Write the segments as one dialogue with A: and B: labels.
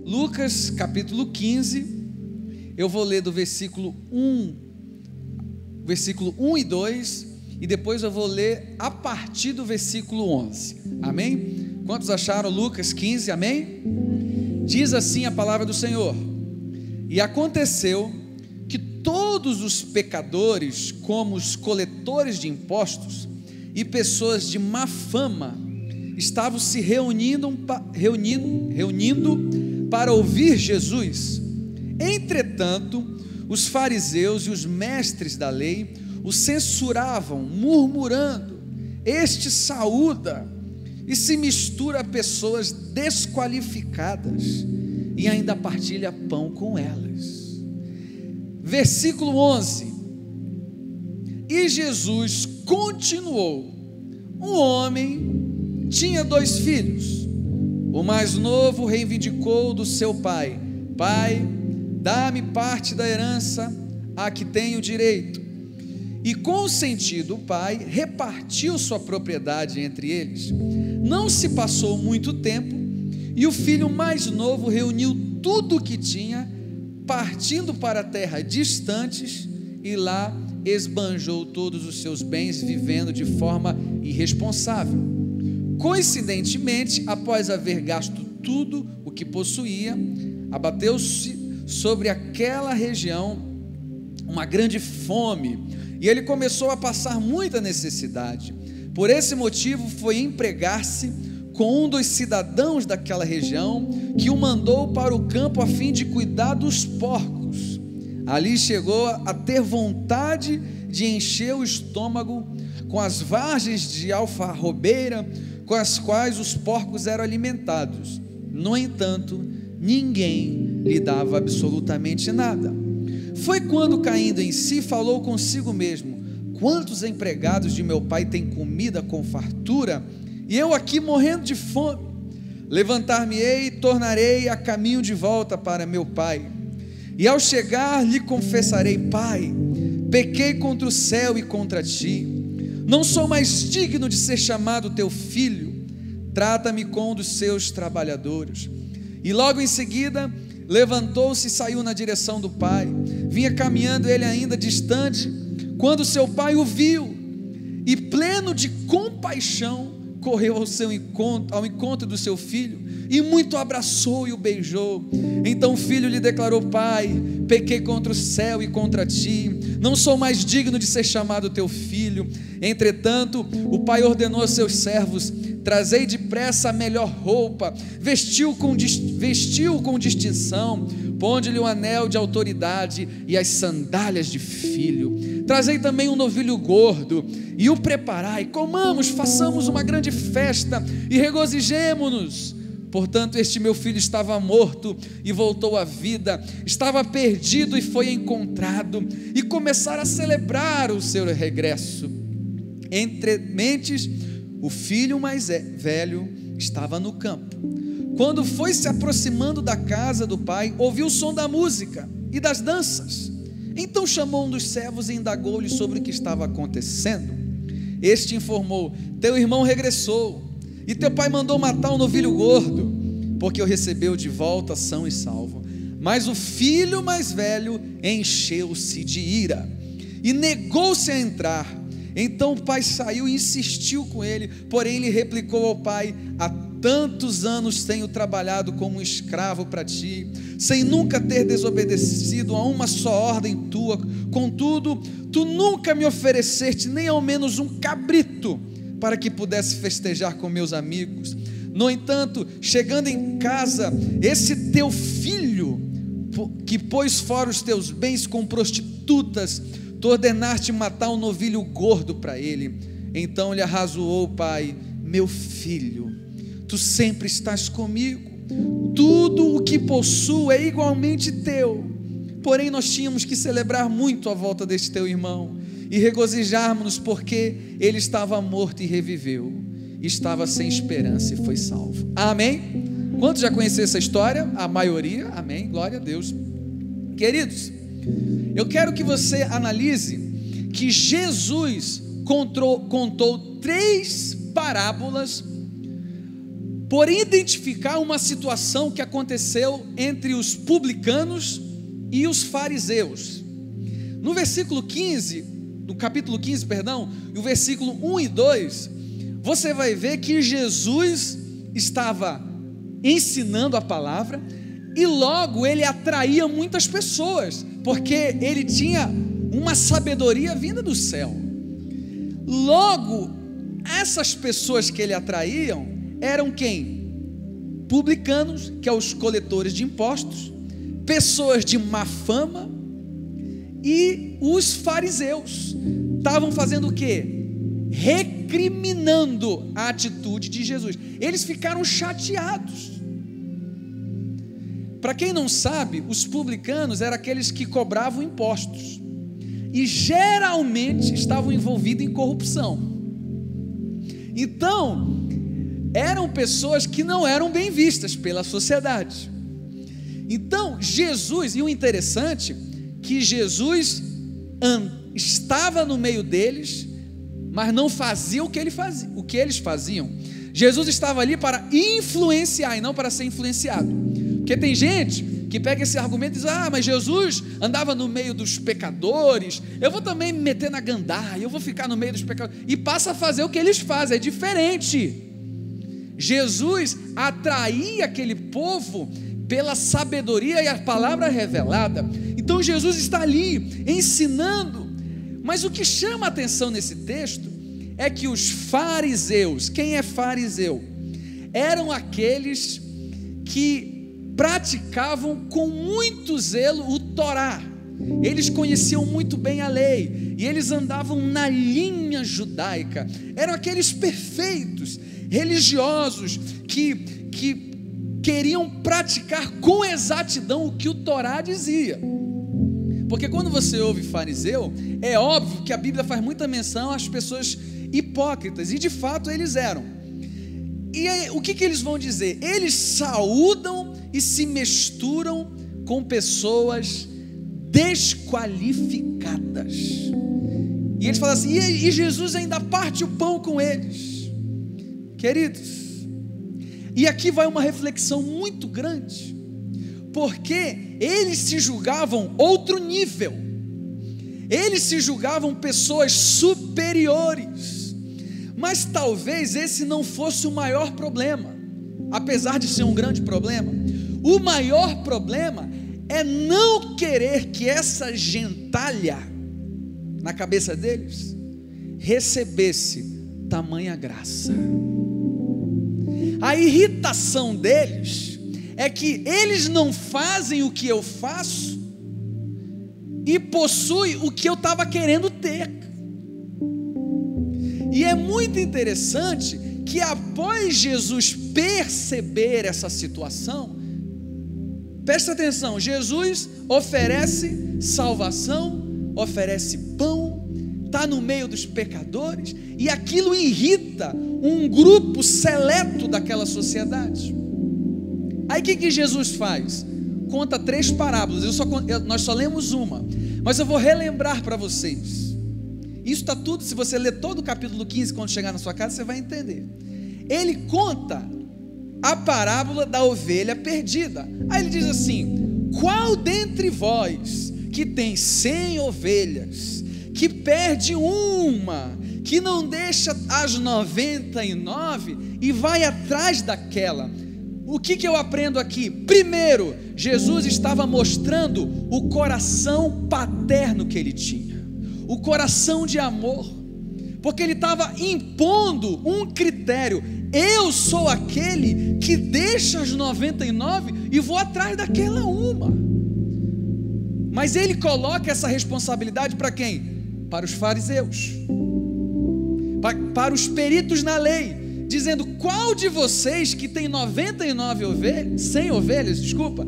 A: Lucas capítulo 15, eu vou ler do versículo 1 e 2, e depois eu vou ler a partir do versículo 11, amém? Quantos acharam Lucas 15, amém? Diz assim a palavra do Senhor: e aconteceu que todos os pecadores, como os coletores de impostos e pessoas de má fama, estavam se reunindo para ouvir Jesus. Entretanto, os fariseus e os mestres da lei o censuravam, murmurando: este saúda e se mistura a pessoas desqualificadas e ainda partilha pão com elas. Versículo 11: e Jesus continuou: um homem tinha 2 filhos. O mais novo reivindicou do seu pai: pai, dá-me parte da herança a que tenho direito. E consentido o pai, repartiu sua propriedade entre eles. Não se passou muito tempo, e o filho mais novo reuniu tudo o que tinha, partindo para terras distantes, e lá esbanjou todos os seus bens, vivendo de forma irresponsável. Coincidentemente, após haver gasto tudo o que possuía, abateu-se sobre aquela região uma grande fome, e ele começou a passar muita necessidade. Por esse motivo foi empregar-se com um dos cidadãos daquela região, que o mandou para o campo a fim de cuidar dos porcos. Ali chegou a ter vontade de encher o estômago com as vagens de alfarrobeira com as quais os porcos eram alimentados. No entanto, ninguém lhe dava absolutamente nada. Foi quando, caindo em si, falou consigo mesmo: quantos empregados de meu pai têm comida com fartura, e eu aqui morrendo de fome? Levantar-me-ei e tornarei a caminho de volta para meu pai. E ao chegar lhe confessarei: pai, pequei contra o céu e contra ti, não sou mais digno de ser chamado teu filho, trata-me como um dos seus trabalhadores. E logo em seguida levantou-se e saiu na direção do pai. Vinha caminhando ele ainda distante, quando seu pai o viu, e pleno de compaixão, correu ao encontro do seu filho, e muito abraçou e o beijou. Então o filho lhe declarou: pai, pequei contra o céu e contra ti, não sou mais digno de ser chamado teu filho. Entretanto, o pai ordenou a seus servos: trazei depressa a melhor roupa, vestiu com distinção, ponde-lhe um anel de autoridade e as sandálias de filho. Trazei também um novilho gordo e o preparai, comamos, façamos uma grande festa e regozijemo-nos. Portanto, este meu filho estava morto e voltou à vida, estava perdido e foi encontrado, e começaram a celebrar o seu regresso. Entre mentes, o filho mais velho estava no campo. Quando foi se aproximando da casa do pai, ouviu o som da música e das danças. Então chamou um dos servos e indagou-lhe sobre o que estava acontecendo. Este informou: teu irmão regressou, e teu pai mandou matar o novilho gordo, porque o recebeu de volta são e salvo. Mas o filho mais velho encheu-se de ira e negou-se a entrar. Então o pai saiu e insistiu com ele, porém ele replicou ao pai: há tantos anos tenho trabalhado como um escravo para ti, sem nunca ter desobedecido a uma só ordem tua. Contudo, tu nunca me ofereceste nem ao menos um cabrito, para que pudesse festejar com meus amigos. No entanto, chegando em casa, esse teu filho, que pôs fora os teus bens com prostitutas, tu ordenaste matar um novilho gordo para ele. Então lhe arrazoou o pai: meu filho, tu sempre estás comigo, tudo o que possuo é igualmente teu. Porém nós tínhamos que celebrar muito a volta deste teu irmão e regozijarmos-nos, porque ele estava morto e reviveu, estava sem esperança e foi salvo. Amém? Quantos já conheceram essa história? A maioria, amém, glória a Deus. Queridos, eu quero que você analise que Jesus contou 3 parábolas por identificar uma situação que aconteceu entre os publicanos e os fariseus. No versículo 15, no capítulo 15, perdão, e o versículo 1 e 2, você vai ver que Jesus estava ensinando a palavra, e logo ele atraía muitas pessoas, porque ele tinha uma sabedoria vinda do céu. Logo, essas pessoas que ele atraíam eram quem? Publicanos, que são os coletores de impostos, pessoas de má fama, e os fariseus estavam fazendo o quê? Recriminando a atitude de Jesus. Eles ficaram chateados. Para quem não sabe, os publicanos eram aqueles que cobravam impostos e geralmente estavam envolvidos em corrupção. Então, eram pessoas que não eram bem vistas pela sociedade. Então, Jesus, e o interessante, que Jesus estava no meio deles, mas não fazia o que eles faziam. Jesus estava ali para influenciar e não para ser influenciado. Porque tem gente que pega esse argumento e diz: ah, mas Jesus andava no meio dos pecadores, eu vou também me meter na gandaia, eu vou ficar no meio dos pecadores, e passa a fazer o que eles fazem. É diferente. Jesus atraía aquele povo pela sabedoria e a palavra revelada. Então Jesus está ali ensinando, mas o que chama a atenção nesse texto é que os fariseus, quem é fariseu? Eram aqueles que praticavam com muito zelo o Torá. Eles conheciam muito bem a lei, e eles andavam na linha judaica. Eram aqueles perfeitos, religiosos, que queriam praticar com exatidão o que o Torá dizia. Porque quando você ouve fariseu, é óbvio que a Bíblia faz muita menção às pessoas hipócritas, e de fato eles eram. E aí, o que eles vão dizer? Eles saúdam e se misturam com pessoas desqualificadas. E eles falam assim, e Jesus ainda parte o pão com eles. Queridos, e aqui vai uma reflexão muito grande, porque eles se julgavam outro nível, eles se julgavam pessoas superiores, mas talvez esse não fosse o maior problema, apesar de ser um grande problema. O maior problema é não querer que essa gentalha na cabeça deles recebesse tamanha graça. A irritação deles é que eles não fazem o que eu faço e possuem o que eu estava querendo ter. E é muito interessante que após Jesus perceber essa situação, presta atenção, Jesus oferece salvação, oferece pão, está no meio dos pecadores, e aquilo irrita um grupo seleto daquela sociedade. Aí o que Jesus faz? Conta 3 parábolas, nós só lemos uma, mas eu vou relembrar para vocês. Isso está tudo, se você ler todo o capítulo 15, quando chegar na sua casa, você vai entender. Ele conta a parábola da ovelha perdida. Aí ele diz assim: qual dentre vós que tem 100 ovelhas, que perde uma, que não deixa as 99 e vai atrás daquela? O que eu aprendo aqui? Primeiro, Jesus estava mostrando o coração paterno que ele tinha, o coração de amor, porque ele estava impondo um critério: eu sou aquele que deixa as 99 e vou atrás daquela uma. Mas ele coloca essa responsabilidade para quem? Para os fariseus, para os peritos na lei, dizendo: qual de vocês que tem 99 ovelhas, 100 ovelhas, desculpa,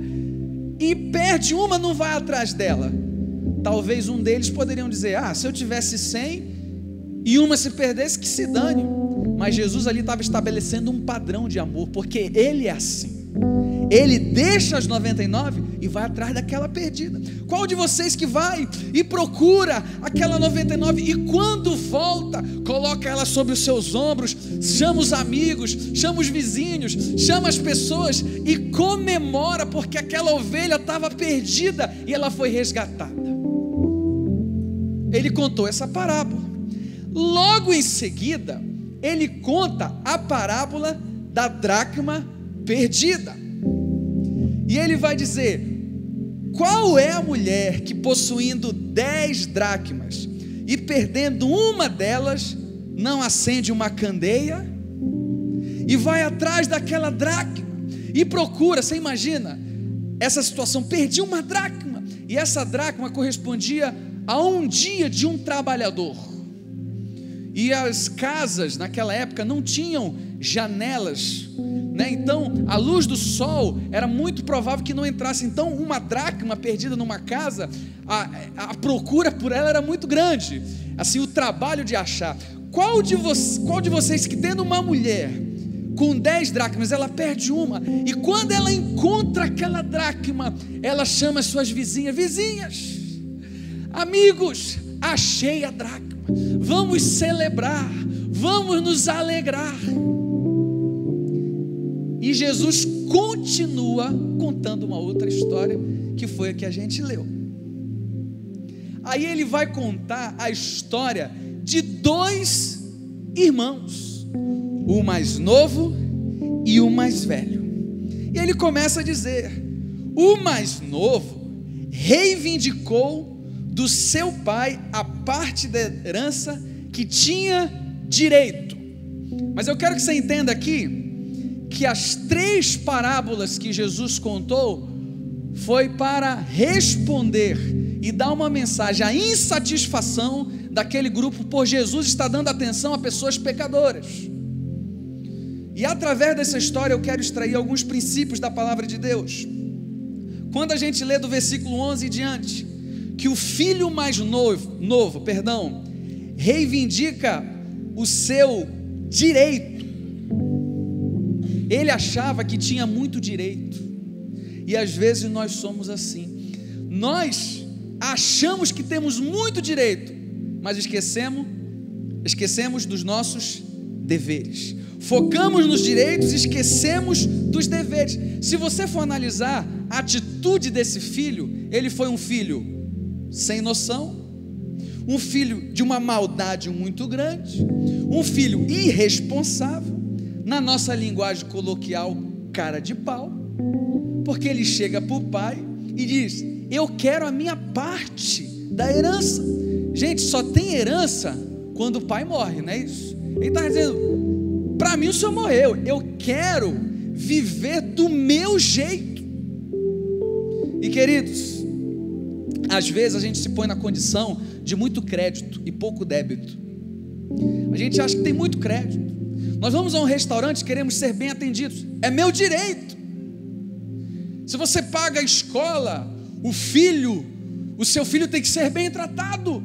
A: e perde uma, não vai atrás dela? Talvez um deles poderiam dizer: ah, se eu tivesse 100 e uma se perdesse, que se dane. Mas Jesus ali estava estabelecendo um padrão de amor, porque ele é assim, ele deixa as 99 e e vai atrás daquela perdida? Qual de vocês que vai e procura aquela 99 e quando volta, coloca ela sobre os seus ombros, chama os amigos, chama os vizinhos, chama as pessoas e comemora porque aquela ovelha estava perdida e ela foi resgatada? Ele contou essa parábola. Logo em seguida, ele conta a parábola da dracma perdida. E ele vai dizer: qual é a mulher que, possuindo 10 dracmas e perdendo uma delas, não acende uma candeia e vai atrás daquela dracma e procura? Você imagina essa situação: perdi uma dracma, e essa dracma correspondia a um dia de um trabalhador. E as casas naquela época não tinham janelas, né? Então a luz do sol era muito provável que não entrasse. Então uma dracma perdida numa casa, a procura por ela era muito grande, assim, o trabalho de achar. Qual de vocês que tendo uma mulher com 10 dracmas, ela perde uma, e quando ela encontra aquela dracma, ela chama as suas vizinhas, amigos, achei a dracma, vamos celebrar, vamos nos alegrar. E Jesus continua contando uma outra história, que foi a que a gente leu. Aí ele vai contar a história de 2 irmãos, o mais novo e o mais velho. E ele começa a dizer: o mais novo reivindicou do seu pai a parte da herança que tinha direito. Mas eu quero que você entenda aqui que as 3 parábolas que Jesus contou foi para responder e dar uma mensagem à insatisfação daquele grupo por Jesus estar dando atenção a pessoas pecadoras. E através dessa história eu quero extrair alguns princípios da palavra de Deus. Quando a gente lê do versículo 11 em diante, que o filho mais novo, reivindica o seu direito. Ele achava que tinha muito direito, e às vezes nós somos assim. Nós achamos que temos muito direito, mas esquecemos dos nossos deveres. Focamos nos direitos e esquecemos dos deveres. Se você for analisar a atitude desse filho, ele foi um filho sem noção, um filho de uma maldade muito grande, um filho irresponsável, na nossa linguagem coloquial, cara de pau, porque ele chega para o pai e diz: eu quero a minha parte da herança. Gente, só tem herança quando o pai morre, não é isso? Ele está dizendo: para mim o senhor morreu, eu quero viver do meu jeito. E queridos, às vezes a gente se põe na condição de muito crédito e pouco débito. A gente acha que tem muito crédito. Nós vamos a um restaurante, queremos ser bem atendidos, é meu direito. Se você paga a escola, o seu filho tem que ser bem tratado.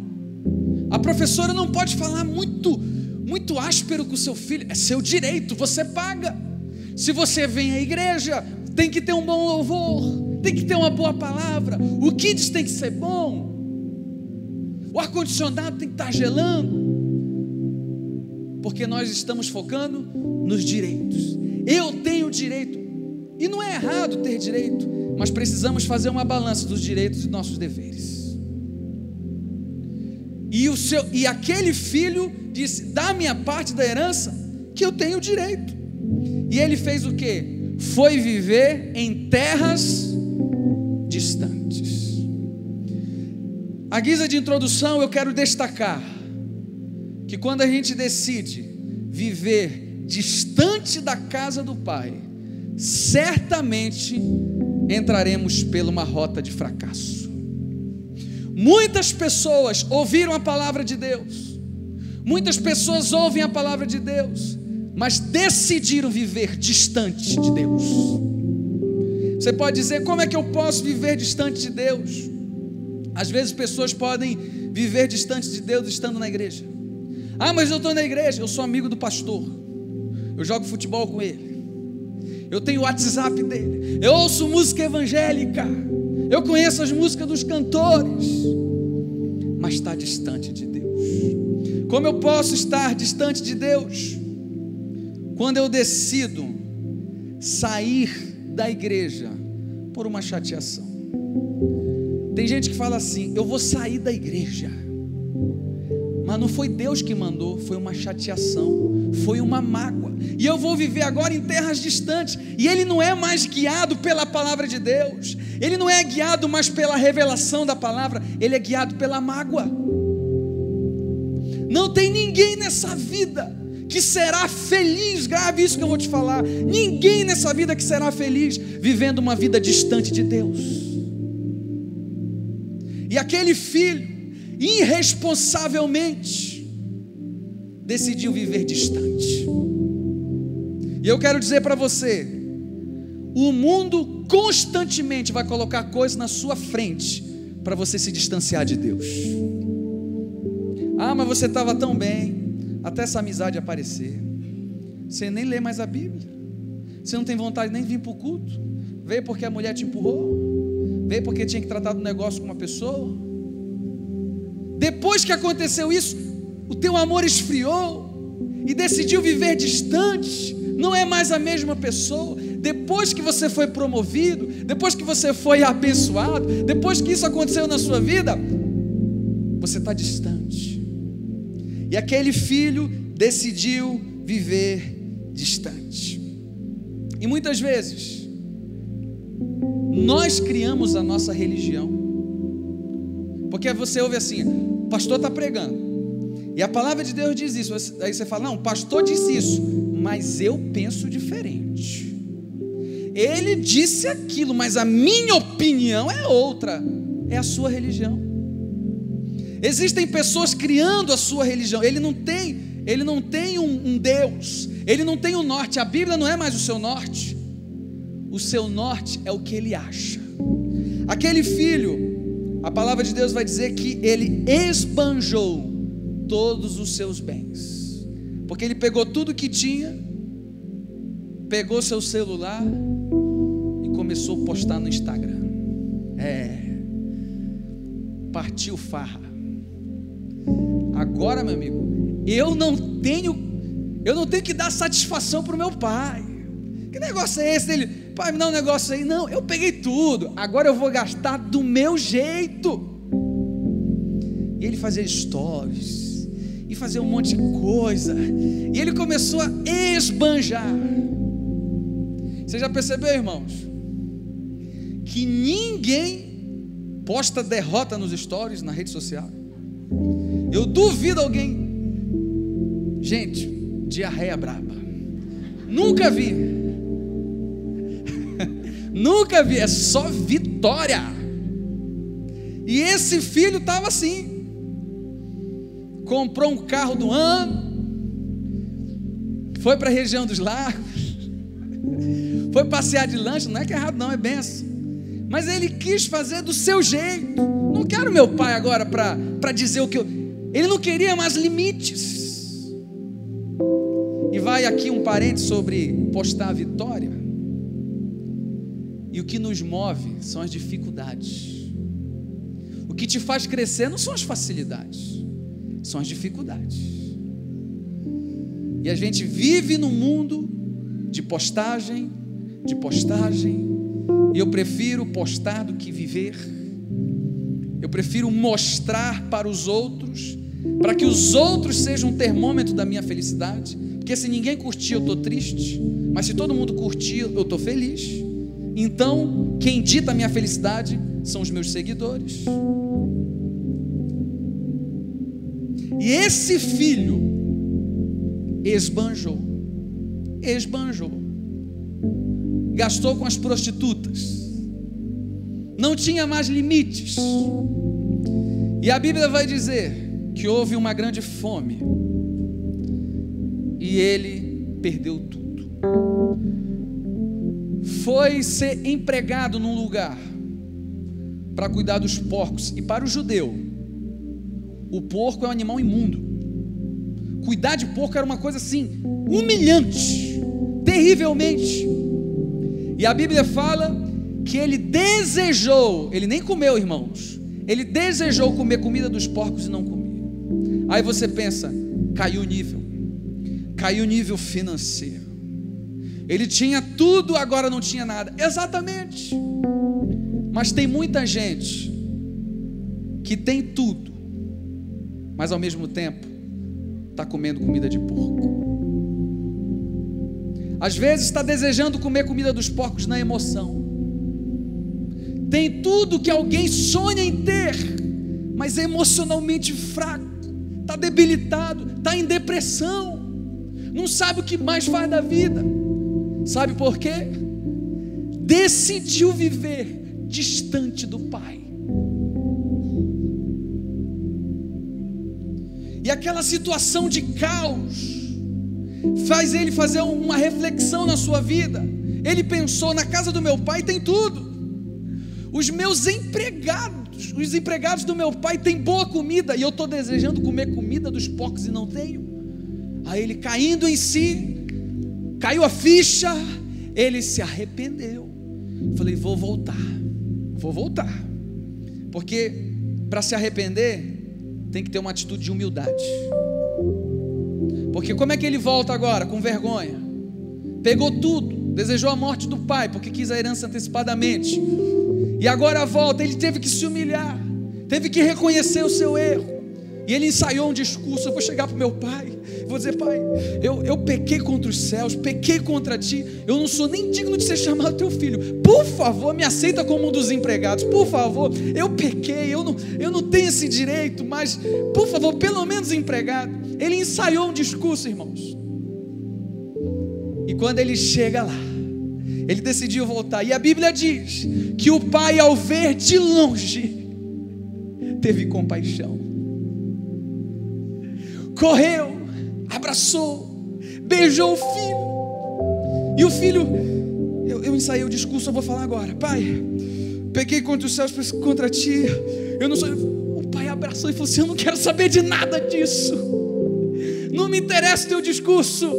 A: A professora não pode falar muito áspero com o seu filho, é seu direito, você paga. Se você vem à igreja, tem que ter um bom louvor, tem que ter uma boa palavra, o kids tem que ser bom, o ar-condicionado tem que estar gelando, porque nós estamos focando nos direitos. Eu tenho direito, e não é errado ter direito, mas precisamos fazer uma balança dos direitos e nossos deveres. E aquele filho disse: dá minha parte da herança, que eu tenho direito. E ele fez o quê? Foi viver em terras distantes. À guisa de introdução, eu quero destacar que quando a gente decide viver distante da casa do Pai, certamente entraremos por uma rota de fracasso. Muitas pessoas ouviram a palavra de Deus, muitas pessoas ouvem a palavra de Deus, mas decidiram viver distante de Deus. Você pode dizer: como é que eu posso viver distante de Deus? Às vezes pessoas podem viver distante de Deus estando na igreja. Ah, mas eu estou na igreja, eu sou amigo do pastor, eu jogo futebol com ele, eu tenho o WhatsApp dele, eu ouço música evangélica, Eu conheço as músicas dos cantores, mas está distante de Deus. Como eu posso estar distante de Deus? Quando eu decido sair da igreja por uma chateação. Tem gente que fala assim: eu vou sair da igreja, mas não foi Deus que mandou, foi uma chateação, foi uma mágoa, e eu vou viver agora em terras distantes, e ele não é mais guiado pela palavra de Deus, ele não é guiado mais pela revelação da palavra, ele é guiado pela mágoa. Não tem ninguém nessa vida que será feliz, grave isso que eu vou te falar, ninguém nessa vida que será feliz vivendo uma vida distante de Deus. E aquele filho, irresponsavelmente, decidiu viver distante. E eu quero dizer para você, o mundo constantemente vai colocar coisas na sua frente para você se distanciar de Deus. Ah, mas você estava tão bem até essa amizade aparecer. Você nem lê mais a Bíblia, você não tem vontade nem de vir para o culto. Veio porque a mulher te empurrou, veio porque tinha que tratar do negócio com uma pessoa. Depois que aconteceu isso, o teu amor esfriou e decidiu viver distante, não é mais a mesma pessoa. Depois que você foi promovido, depois que você foi abençoado, depois que isso aconteceu na sua vida, você está distante. E aquele filho decidiu viver distante. E muitas vezes nós criamos a nossa religião, porque você ouve assim: o pastor está pregando, e a palavra de Deus diz isso. Aí você fala: não, o pastor disse isso, mas eu penso diferente. Ele disse aquilo, mas a minha opinião é outra. É a sua religião. Existem pessoas criando a sua religião. Ele não tem um Deus, ele não tem um norte. A Bíblia não é mais o seu norte. O seu norte é o que ele acha. Aquele filho, a palavra de Deus vai dizer que ele esbanjou todos os seus bens, porque ele pegou tudo que tinha, pegou seu celular e começou a postar no Instagram. Partiu farra. Agora, meu amigo, eu não tenho que dar satisfação para o meu pai. Que negócio é esse dele? Pai, me dá um negócio aí. Não, eu peguei tudo, agora eu vou gastar do meu jeito. E ele fazia stories e fazia um monte de coisa, e ele começou a esbanjar. Você já percebeu, irmãos, que ninguém posta derrota nos stories, na rede social? Eu duvido alguém. Gente, diarreia braba, nunca vi. Nunca vi, é só vitória. E esse filho estava assim, comprou um carro do ano, foi para a região dos lagos, foi passear de lanche. Não é que é errado não, é benção, mas ele quis fazer do seu jeito. Não quero meu pai agora para dizer o que ele não queria mais limites. E vai aqui um parênteses sobre postar a vitória. E o que nos move são as dificuldades. O que te faz crescer não são as facilidades, são as dificuldades. E a gente vive num mundo de postagem, e eu prefiro postar do que viver. Eu prefiro mostrar para os outros, para que os outros sejam um termômetro da minha felicidade. Porque se ninguém curtir, eu estou triste, mas se todo mundo curtir, eu estou feliz. Então, quem dita a minha felicidade são os meus seguidores. E esse filho esbanjou, gastou com as prostitutas, não tinha mais limites. E a Bíblia vai dizer que houve uma grande fome e ele perdeu tudo. Foi ser empregado num lugar para cuidar dos porcos. E para o judeu, o porco é um animal imundo. Cuidar de porco era uma coisa assim, humilhante, terrivelmente. E a Bíblia fala que ele desejou, ele nem comeu, irmãos, ele desejou comer comida dos porcos e não comia. Aí você pensa, caiu o nível financeiro. Ele tinha tudo, agora não tinha nada. Exatamente. Mas tem muita gente que tem tudo, mas ao mesmo tempo está comendo comida de porco. Às vezes está desejando comer comida dos porcos na emoção. Tem tudo que alguém sonha em ter, mas é emocionalmente fraco, está debilitado, está em depressão, não sabe o que mais faz da vida. Sabe por quê? Decidiu viver distante do Pai. E aquela situação de caos faz ele fazer uma reflexão na sua vida. Ele pensou, na casa do meu pai tem tudo. Os empregados do meu pai têm boa comida, e eu estou desejando comer comida dos porcos e não tenho. Aí ele, caindo em si, caiu a ficha, ele se arrependeu. Falei, vou voltar, porque para se arrepender tem que ter uma atitude de humildade. Porque como é que ele volta agora? Com vergonha. Pegou tudo, desejou a morte do pai, porque quis a herança antecipadamente, e agora volta. Ele teve que se humilhar, teve que reconhecer o seu erro, e ele ensaiou um discurso. Eu vou chegar para o meu pai, vou dizer, pai, eu pequei contra os céus, pequei contra ti, eu não sou nem digno de ser chamado teu filho, por favor, me aceita como um dos empregados, por favor, eu pequei, eu não tenho esse direito, mas, por favor, pelo menos empregado. Ele ensaiou um discurso, irmãos, e quando ele chega lá, ele decidiu voltar, e a Bíblia diz que o pai, ao ver de longe, teve compaixão, correu, abraçou, beijou o filho, e o filho, eu ensaiei o discurso, eu vou falar agora. Pai, pequei contra os céus, contra ti, eu não sou. O pai abraçou e falou assim, eu não quero saber de nada disso, não me interessa o teu discurso.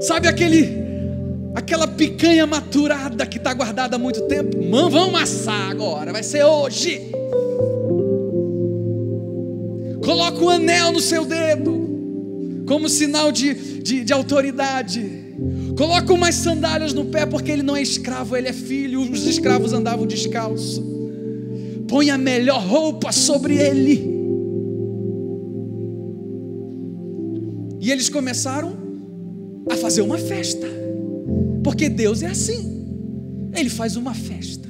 A: Sabe aquela picanha maturada que está guardada há muito tempo? Vamos amassar agora, vai ser hoje. Coloca um anel no seu dedo, como sinal de autoridade. Coloca umas sandálias no pé, porque ele não é escravo, ele é filho. Os escravos andavam descalços. Põe a melhor roupa sobre ele. E eles começaram a fazer uma festa, porque Deus é assim, Ele faz uma festa.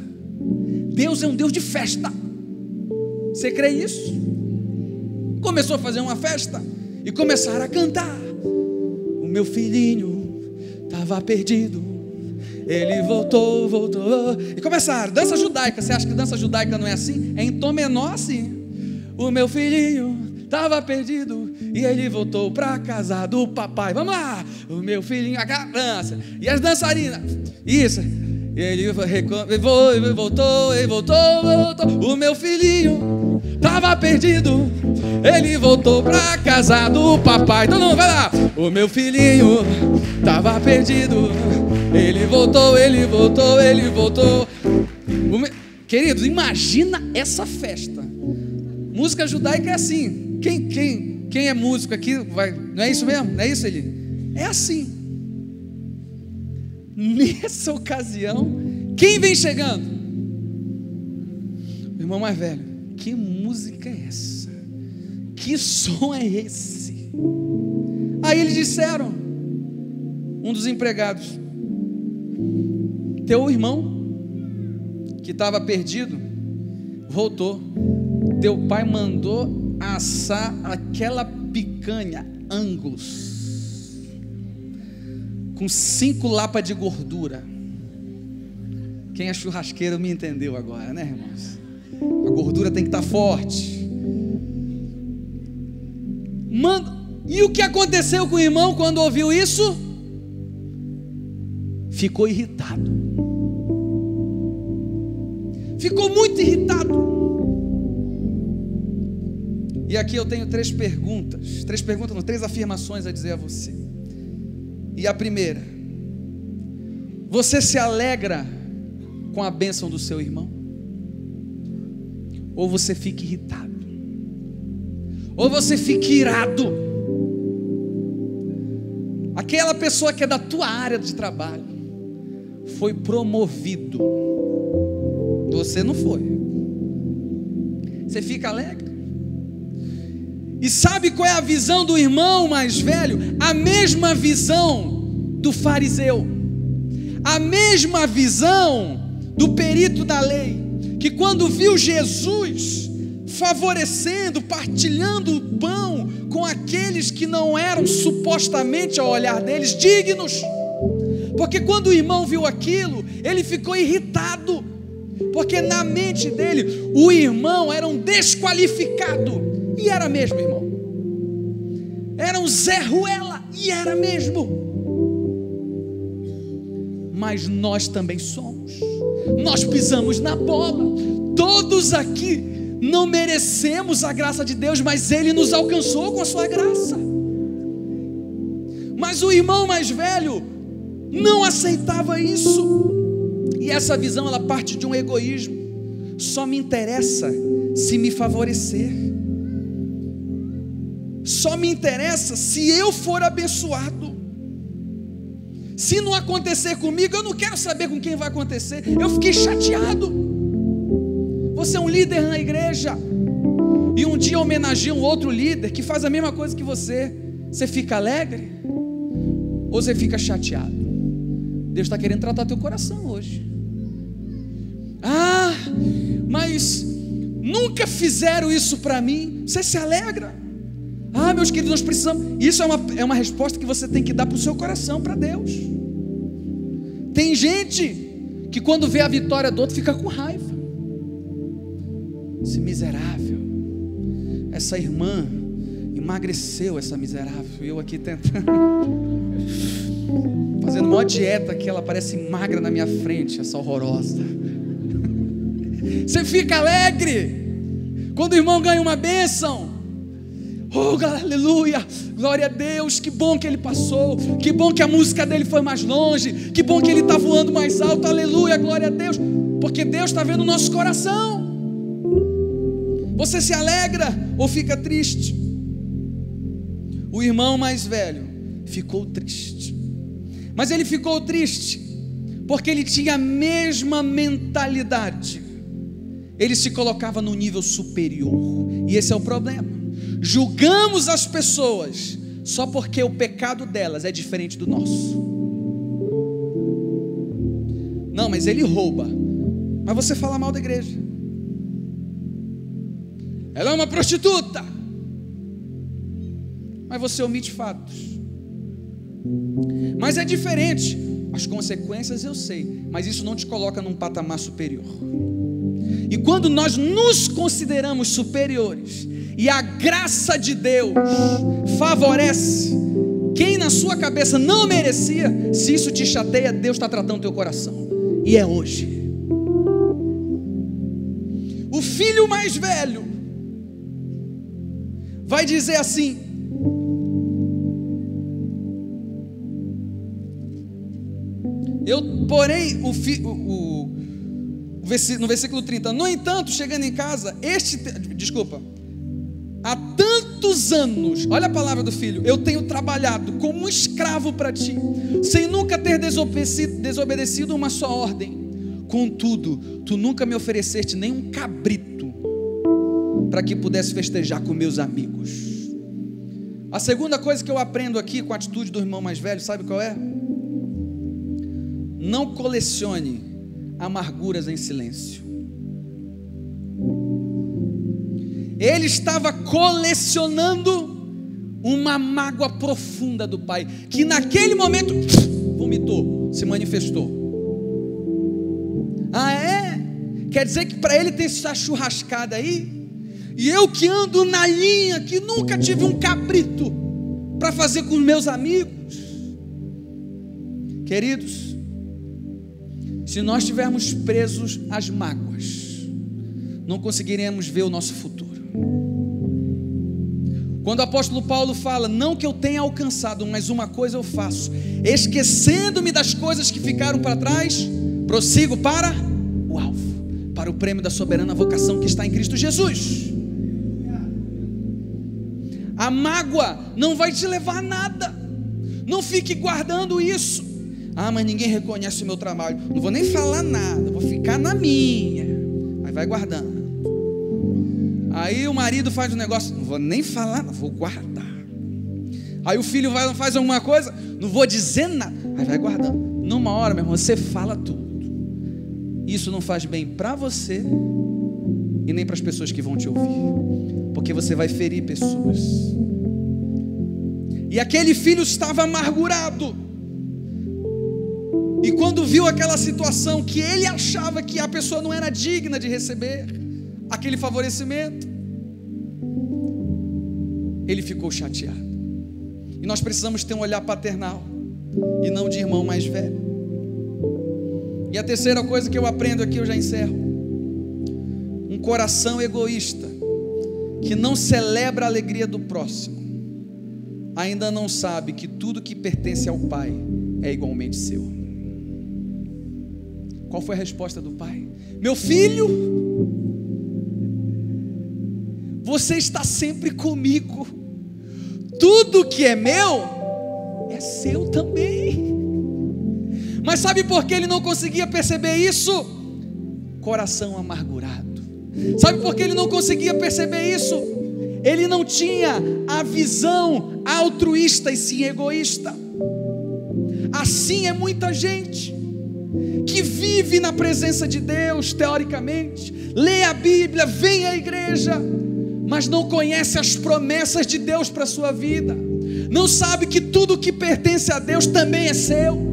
A: Deus é um Deus de festa. Você crê nisso? Começou a fazer uma festa e começaram a cantar. O meu filhinho estava perdido, ele voltou. E começaram, dança judaica. Você acha que dança judaica não é assim? É em tom menor assim. O meu filhinho estava perdido e ele voltou para casa do papai. Vamos lá, o meu filhinho, a dança. E as dançarinas, isso. Ele voltou. O meu filhinho estava perdido, ele voltou para casa do papai. Então não, vai lá. O meu filhinho estava perdido, ele voltou. Queridos, imagina essa festa. Música judaica é assim. Quem é músico aqui, não é isso mesmo? Não é isso, Eli? É assim. Nessa ocasião, quem vem chegando? O irmão mais velho. Que música é essa? Que som é esse? Aí eles disseram, um dos empregados, teu irmão que estava perdido voltou. Teu pai mandou assar aquela picanha Angus com 5 lapas de gordura. Quem é churrasqueiro me entendeu agora, né, irmãos? A gordura tem que estar forte. E o que aconteceu com o irmão quando ouviu isso? Ficou irritado. Ficou muito irritado. E aqui eu tenho 3 afirmações a dizer a você. E a primeira: você se alegra com a bênção do seu irmão? Ou você fica irritado, ou você fica irado. Aquela pessoa que é da tua área de trabalho foi promovido, você não foi. Você fica alegre? E sabe qual é a visão do irmão mais velho? A mesma visão do fariseu, a mesma visão do perito da lei, que quando viu Jesus favorecendo, partilhando o pão com aqueles que não eram supostamente ao olhar deles dignos, porque quando o irmão viu aquilo, ele ficou irritado, porque na mente dele o irmão era um desqualificado, e era mesmo, irmão, era um Zé Ruela, e era mesmo, mas nós também somos, nós pisamos na bola, todos aqui não merecemos a graça de Deus, mas Ele nos alcançou com a sua graça. Mas o irmão mais velho não aceitava isso, e essa visão ela parte de um egoísmo. Só me interessa se me favorecer, só me interessa se eu for abençoado. Se não acontecer comigo, eu não quero saber com quem vai acontecer. Eu fiquei chateado. Você é um líder na igreja e um dia homenageia um outro líder que faz a mesma coisa que você. Você fica alegre ou você fica chateado? Deus está querendo tratar teu coração hoje. Ah, mas nunca fizeram isso para mim. Você se alegra? Ah, meus queridos, nós precisamos. Isso é uma resposta que você tem que dar para o seu coração, para Deus. Tem gente que quando vê a vitória do outro fica com raiva. Esse miserável, essa irmã emagreceu, essa miserável, eu aqui tentando, fazendo uma dieta que ela parece magra na minha frente, essa horrorosa. Você fica alegre quando o irmão ganha uma bênção. Oh, aleluia, glória a Deus, que bom que ele passou, que bom que a música dele foi mais longe, que bom que ele está voando mais alto, aleluia, glória a Deus, porque Deus está vendo o nosso coração. Você se alegra ou fica triste? O irmão mais velho ficou triste, mas ele ficou triste porque ele tinha a mesma mentalidade, ele se colocava no nível superior, e esse é o problema. Julgamos as pessoas só porque o pecado delas é diferente do nosso. Não, mas ele rouba, mas você fala mal da igreja. Ela é uma prostituta, mas você omite fatos. Mas é diferente. As consequências eu sei, mas isso não te coloca num patamar superior. E quando nós nos consideramos superiores e a graça de Deus favorece quem na sua cabeça não merecia, se isso te chateia, Deus está tratando teu coração. E é hoje. O filho mais velho vai dizer assim: no versículo 30, no entanto, chegando em casa, há tantos anos, olha a palavra do filho, eu tenho trabalhado como um escravo para ti, sem nunca ter desobedecido uma só ordem. Contudo, tu nunca me ofereceste nem um cabrito para que pudesse festejar com meus amigos. A segunda coisa que eu aprendo aqui com a atitude do irmão mais velho, sabe qual é? Não colecione amarguras em silêncio. Ele estava colecionando uma mágoa profunda do pai, que naquele momento vomitou, se manifestou. Ah, é? Quer dizer que para ele tem essa churrascada aí, e eu que ando na linha, que nunca tive um cabrito para fazer com os meus amigos. Queridos, se nós estivermos presos às mágoas, não conseguiremos ver o nosso futuro. Quando o apóstolo Paulo fala, não que eu tenha alcançado, mas uma coisa eu faço, esquecendo-me das coisas que ficaram para trás, prossigo para o alvo para o prêmio da soberana vocação que está em Cristo Jesus. A mágoa não vai te levar a nada. Não fique guardando isso. Mas ninguém reconhece o meu trabalho, não vou nem falar nada, vou ficar na minha. Aí vai guardando. Aí o marido faz um negócio, não vou nem falar, vou guardar. Aí o filho vai faz alguma coisa, não vou dizer nada. Aí vai guardando. Numa hora, meu irmão, você fala tudo. Isso não faz bem para você e nem para as pessoas que vão te ouvir, porque você vai ferir pessoas. E aquele filho estava amargurado. E quando viu aquela situação que ele achava que a pessoa não era digna de receber aquele favorecimento, ele ficou chateado. E nós precisamos ter um olhar paternal e não de irmão mais velho. E a terceira coisa que eu aprendo aqui, eu já encerro: um coração egoísta que não celebra a alegria do próximo ainda não sabe que tudo que pertence ao Pai é igualmente seu. Qual foi a resposta do pai? Meu filho, você está sempre comigo, tudo que é meu é seu também. Mas sabe por que ele não conseguia perceber isso? Coração amargurado. Sabe por que ele não conseguia perceber isso? Ele não tinha a visão altruísta e sim egoísta. Assim é muita gente que vive na presença de Deus, teoricamente, lê a Bíblia, vem à igreja, mas não conhece as promessas de Deus para a sua vida, não sabe que tudo que pertence a Deus também é seu.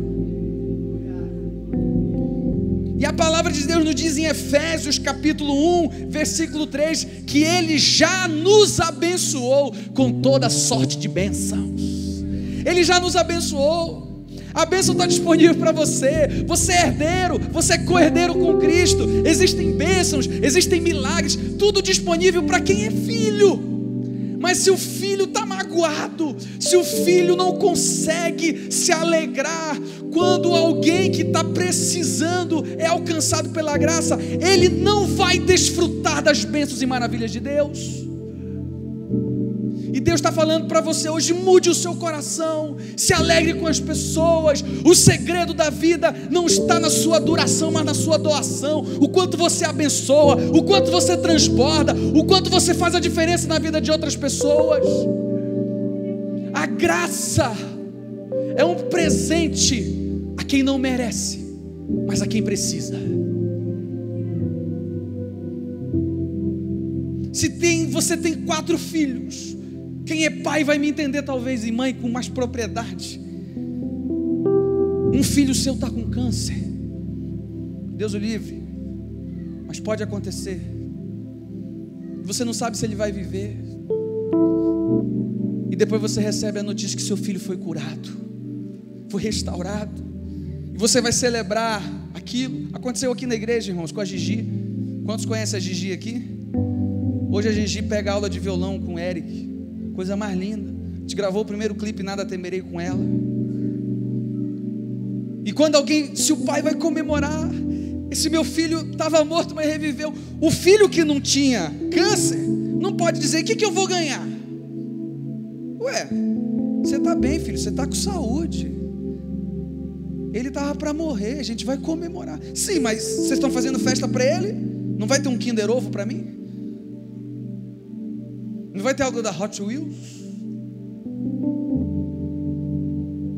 A: E a palavra de Deus nos diz em Efésios capítulo 1, versículo 3, que Ele já nos abençoou com toda sorte de bênçãos. Ele já nos abençoou. A bênção está disponível para você. Você é herdeiro, você é co-herdeiro com Cristo. Existem bênçãos, existem milagres, tudo disponível para quem é filho. Mas se o filho está magoado, se o filho não consegue se alegrar quando alguém que está precisando é alcançado pela graça, ele não vai desfrutar das bênçãos e maravilhas de Deus. E Deus está falando para você hoje: mude o seu coração, se alegre com as pessoas. O segredo da vida não está na sua duração, mas na sua doação. O quanto você abençoa, o quanto você transborda, o quanto você faz a diferença na vida de outras pessoas. A graça é um presente a quem não merece, mas a quem precisa. Você tem 4 filhos, quem é pai vai me entender talvez, e mãe com mais propriedade. Um filho seu está com câncer, Deus o livre, mas pode acontecer. Você não sabe se ele vai viver. E depois você recebe a notícia que seu filho foi curado, foi restaurado. E você vai celebrar aquilo. Aconteceu aqui na igreja, irmãos, com a Gigi. Quantos conhecem a Gigi aqui? Hoje a Gigi pega aula de violão com o Eric. Coisa mais linda. A gente gravou o primeiro clipe Nada Temerei com ela. E quando alguém, se o pai vai comemorar, esse meu filho estava morto, mas reviveu. O filho que não tinha câncer não pode dizer: o que eu vou ganhar? Ué, você está bem, filho, você está com saúde. Ele estava para morrer, a gente vai comemorar. Sim, mas vocês estão fazendo festa para ele? Não vai ter um Kinder Ovo para mim? Não vai ter algo da Hot Wheels?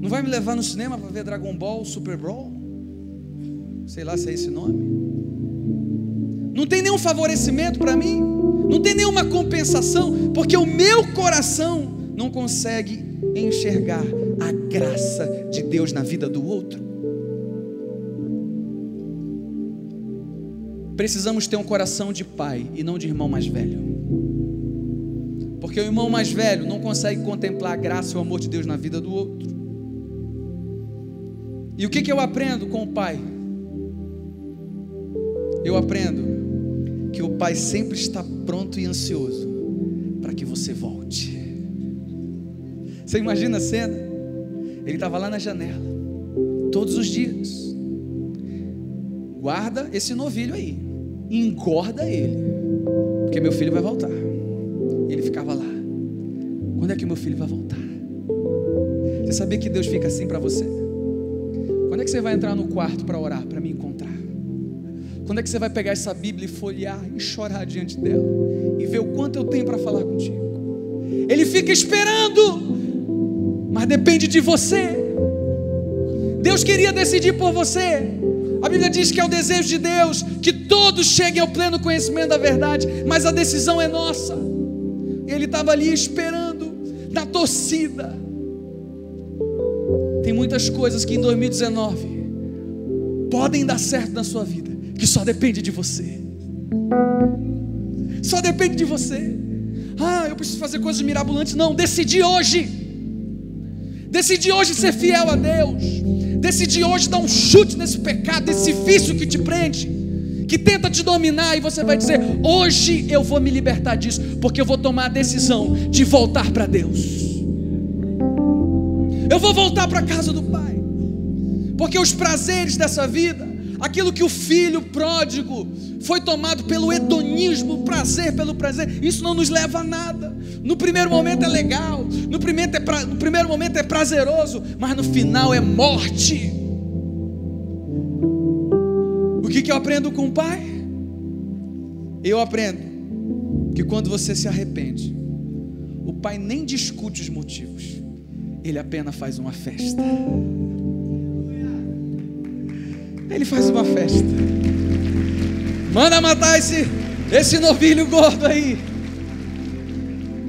A: Não vai me levar no cinema para ver Dragon Ball, Super Brawl? Sei lá se é esse nome. Não tem nenhum favorecimento para mim, não tem nenhuma compensação, porque o meu coração não consegue enxergar a graça de Deus na vida do outro. Precisamos ter um coração de pai e não de irmão mais velho, porque o irmão mais velho não consegue contemplar a graça e o amor de Deus na vida do outro. E o que eu aprendo com o pai? Eu aprendo que o pai sempre está pronto e ansioso para que você volte. Você imagina a cena? Ele estava lá na janela, todos os dias, guarda esse novilho aí, engorda ele, porque meu filho vai voltar. E ele ficava lá: quando é que meu filho vai voltar? Você sabia que Deus fica assim para você? Quando é que você vai entrar no quarto para orar, para me encontrar? Quando é que você vai pegar essa Bíblia e folhear e chorar diante dela e ver o quanto eu tenho para falar contigo? Ele fica esperando, mas depende de você. Deus queria decidir por você. A Bíblia diz que é o desejo de Deus que todos cheguem ao pleno conhecimento da verdade, mas a decisão é nossa. Ele estava ali esperando, na torcida. Tem muitas coisas que em 2019 podem dar certo na sua vida, que só depende de você. Só depende de você. Eu preciso fazer coisas mirabolantes. Não, decidi hoje. Decidi hoje ser fiel a Deus. Decidi hoje dar um chute nesse pecado, nesse vício que te prende, que tenta te dominar, e você vai dizer: hoje eu vou me libertar disso, porque eu vou tomar a decisão de voltar para Deus. Eu vou voltar para a casa do Pai, porque os prazeres dessa vida, aquilo que o filho pródigo foi tomado pelo hedonismo, prazer pelo prazer, isso não nos leva a nada. No primeiro momento é legal, no primeiro momento é prazeroso, mas no final é morte. O que eu aprendo com o Pai? Eu aprendo que quando você se arrepende, o Pai nem discute os motivos, Ele apenas faz uma festa. Ele faz uma festa. Manda matar esse novilho gordo aí,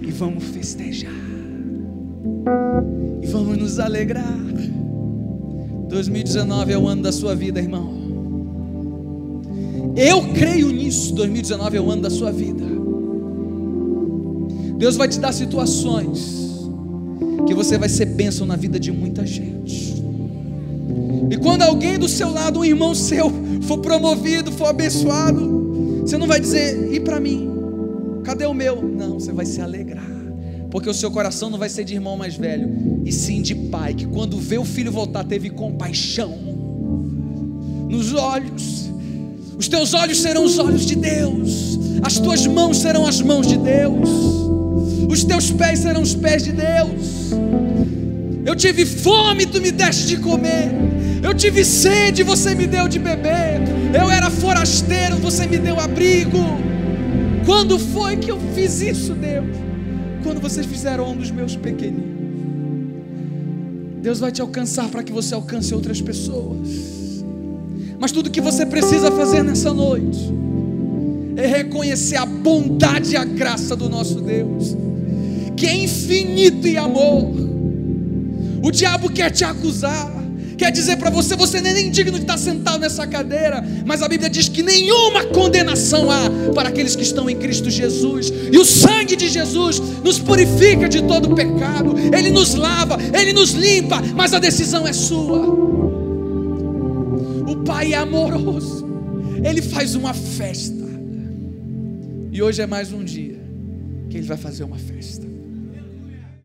A: e vamos festejar, e vamos nos alegrar. 2019 é o ano da sua vida, irmão. Eu creio nisso. 2019 é o ano da sua vida. Deus vai te dar situações que você vai ser bênção na vida de muita gente. E quando alguém do seu lado, um irmão seu, for promovido, for abençoado, você não vai dizer: e para mim? Cadê o meu? Não, você vai se alegrar, porque o seu coração não vai ser de irmão mais velho, e sim de pai, que quando vê o filho voltar, teve compaixão. Nos olhos, os teus olhos serão os olhos de Deus, as tuas mãos serão as mãos de Deus, os teus pés serão os pés de Deus. Eu tive fome, tu me deste de comer. Eu tive sede, você me deu de beber. Eu era forasteiro, você me deu abrigo. Quando foi que eu fiz isso, Deus? Quando vocês fizeram um dos meus pequeninos. Deus vai te alcançar para que você alcance outras pessoas. Mas tudo que você precisa fazer nessa noite é reconhecer a bondade e a graça do nosso Deus, que é infinito em amor. O diabo quer te acusar, quer dizer para você: você não é nem digno de estar sentado nessa cadeira. Mas a Bíblia diz que nenhuma condenação há para aqueles que estão em Cristo Jesus. E o sangue de Jesus nos purifica de todo pecado. Ele nos lava, Ele nos limpa, mas a decisão é sua. O Pai é amoroso, Ele faz uma festa. E hoje é mais um dia que Ele vai fazer uma festa.